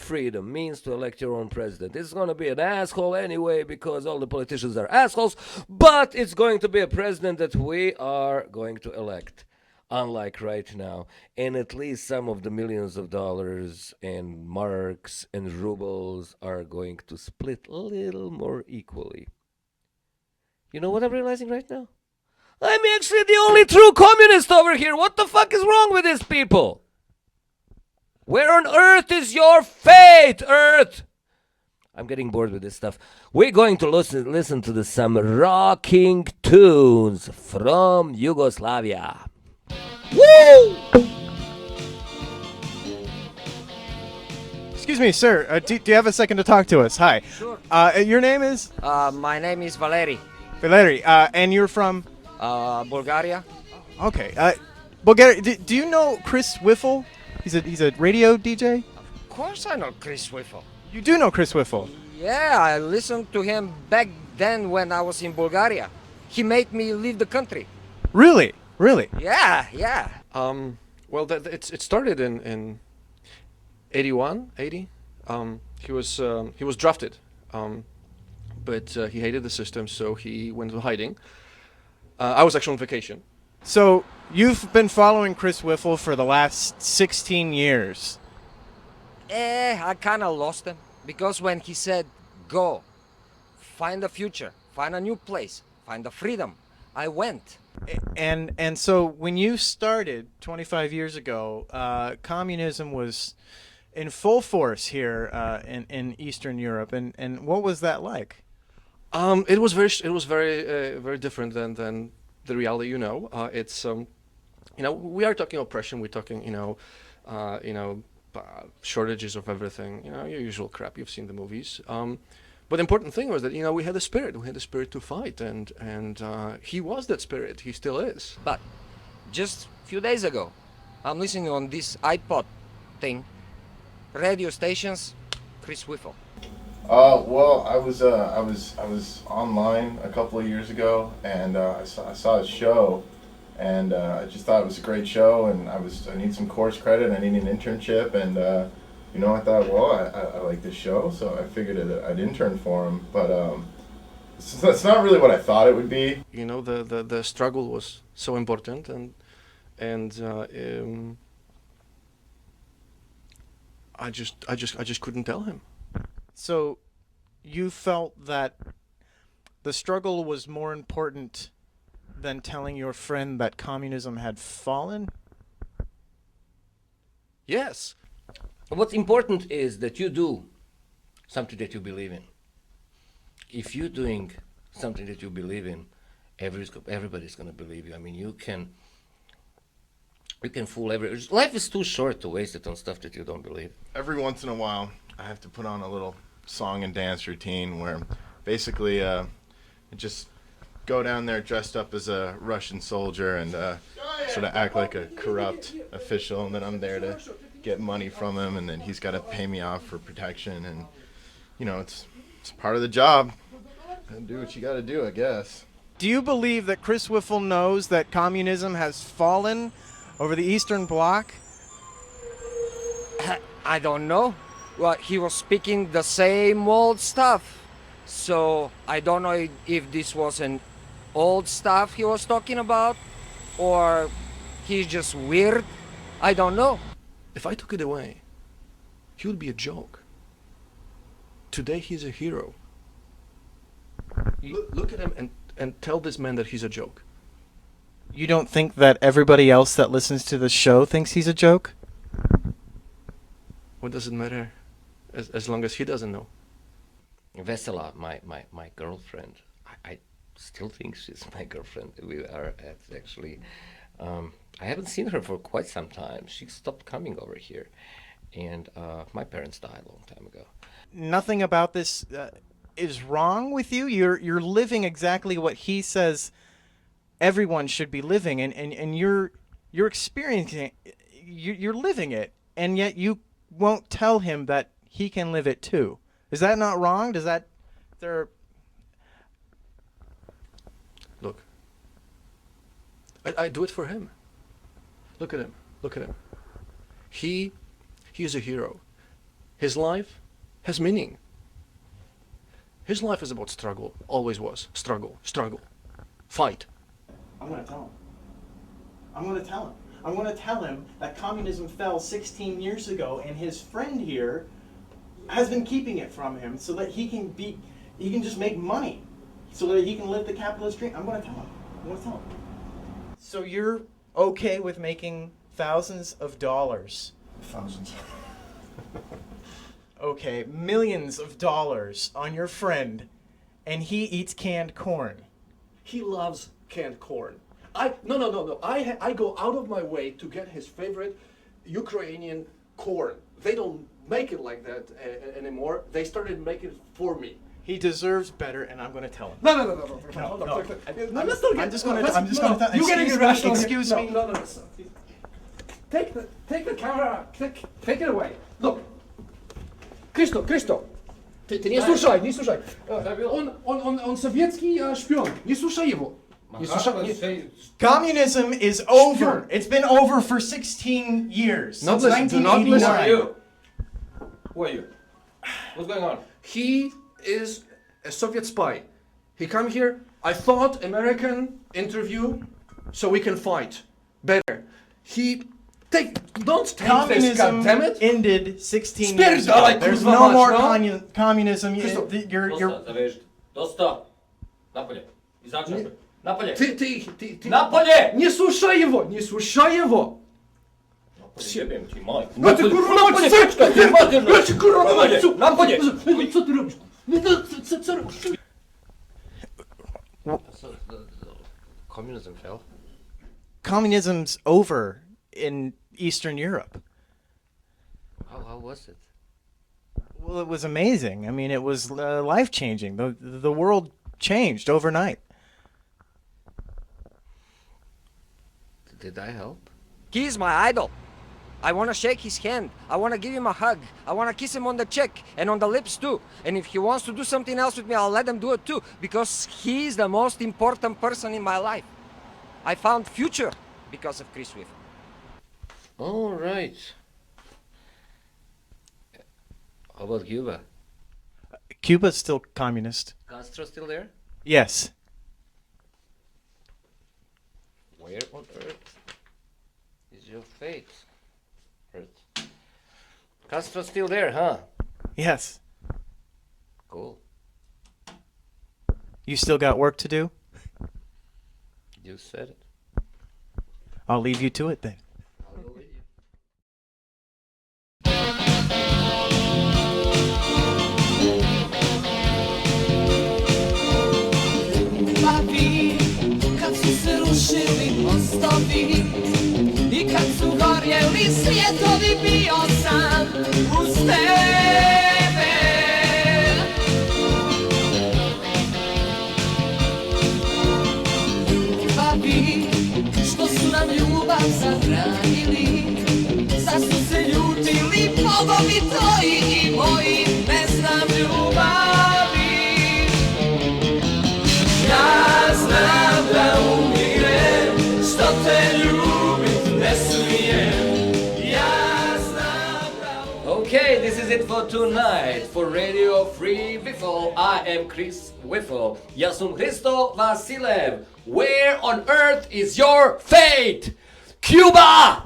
freedom means to elect your own president. It's going to be an asshole anyway because all the politicians are assholes, but it's going to be a president that we are going to elect. Unlike right now, and at least some of the millions of dollars and marks and rubles are going to split a little more equally. You know what I'm realizing right now? I'm actually the only true communist over here. What the fuck is wrong with these people? Where on earth is your fate, Earth? I'm getting bored with this stuff. We're going to listen to some rocking tunes from Yugoslavia. Woo! Excuse me, sir. Do you have a second to talk to us? Hi. Sure. Your name is? My name is Valeri. Valeri. And you're from? Bulgaria. Okay. Bulgaria. Do you know Chris Wiffle? He's a radio DJ? Of course I know Chris Wiffle. You do know Chris Wiffle? Yeah, I listened to him back then when I was in Bulgaria. He made me leave the country. Really? Really? Yeah. Well, it started in 81, 80. He was drafted, but he hated the system, so he went to hiding. I was actually on vacation. So you've been following Chris Wiffle for the last 16 years. I kind of lost him because when he said, go, find a future, find a new place, find the freedom, I went. And so when you started 25 years ago, communism was in full force here in Eastern Europe. And what was that like? It was very different than the reality. It's we are talking oppression. We're talking shortages of everything. Your usual crap. You've seen the movies. But the important thing was that we had a spirit. We had a spirit to fight, and he was that spirit. He still is. But just a few days ago, I'm listening on this iPod thing, radio stations, Chris Wiffle. Well, I was online a couple of years ago, and I saw his show, and I just thought it was a great show, and I need some course credit, I need an internship, and I thought, well, I like this show, so I figured I'd intern for him, but it's not really what I thought it would be. The struggle was so important, and I just couldn't tell him. So you felt that the struggle was more important than telling your friend that communism had fallen? Yes. What's important is that you do something that you believe in. If you're doing something that you believe in, everybody's going to believe you. I mean, you can fool life is too short to waste it on stuff that you don't believe. Every once in a while, I have to put on a little song and dance routine where basically I just go down there dressed up as a Russian soldier and sort of act like a corrupt official, and then I'm there to get money from him, and then he's got to pay me off for protection, and it's part of the job. And do what you got to do, I guess. Do you believe that Chris Wiffle knows that communism has fallen over the Eastern Bloc? I don't know. Well, he was speaking the same old stuff. So I don't know if this was an old stuff he was talking about, or he's just weird. I don't know. If I took it away, he would be a joke. Today he's a hero. Look at him and tell this man that he's a joke. You don't think that everybody else that listens to the show thinks he's a joke? What does it matter? As long as he doesn't know. Vesela, my girlfriend, I still think she's my girlfriend. We are actually, I haven't seen her for quite some time. She stopped coming over here, and my parents died a long time ago. Nothing about this is wrong with you? You're living exactly what he says everyone should be living, and you're experiencing it, you're living it, and yet you won't tell him that he can live it too. Is that not wrong? Does that Look, I do it for him. Look at him. He is a hero. his life has meaning. His life is about struggle, always was. Struggle, fight. I'm going to tell him. I'm going to tell him. I'm going to tell him that communism fell 16 years ago, and his friend here has been keeping it from him so that he can just make money, so that he can live the capitalist dream. I'm going to tell him. I'm going to tell him. So you're okay with making thousands of dollars? Thousands. Okay, millions of dollars on your friend, and he eats canned corn. He loves canned corn. No. I go out of my way to get his favorite Ukrainian corn. They don't make it like that anymore. They started making it for me. He deserves better, and I'm going to tell him. No. I'm just going to tell him. You're getting irrational. Excuse me. No. Take the camera. Take it away. Look. Krysto. Ty nie słuchaj. On sowiecki szpion. Nie słuchaj jego. Communism is over. It's been over for 16 years. Not Since listen, do not listen. 1989. Who are you? What's going on? He is a Soviet spy. He come here. I thought American interview, so we can fight better. Don't take this, Communism goddammit. ended 16 Spierdalaj, years ago. There's kurwa, no mać, more no. communism. Krzysztof, You're Dosta. Na pole. I zaczynamy. Na pole. Ty. Na pole! Nie słuchaj jego. Zjebię ci, Mike. No ty kurwa, Na pole, kaczka, ty mater, no ty kurwa, na pole, na pole. Co ty robisz? Co robisz? Communism fell. communism's over in Eastern Europe. How was it? Well, it was amazing. I mean, it was life-changing. The world changed overnight. Did I help? He is my idol. I want to shake his hand. I want to give him a hug. I want to kiss him on the cheek and on the lips too. And if he wants to do something else with me, I'll let him do it too, because he is the most important person in my life. I found future because of Chris VIFL. All right. How about Cuba? Cuba's still communist. Castro still there? Yes. Where on earth is your fate? Earth. Castro's still there, huh? Yes. Cool. You still got work to do? You said it. I'll leave you to it then. I'll go with you. Papi, kad su se rušili mostovi i kad su gorjeli svijetovi, bio sam uz tebe. Papi, što su nam ljubav zabranili, sad su se ljutili bogovi tvoji i moji, ne znam ljubavi. Ja znam da umirem, što te ljubit ne smijem. Ja znam da Okay, this is it for tonight. For Radio Free VIFL, I am Chris VIFL. Ja sam Hristo Vasilev. Where on earth is your fate? Cuba!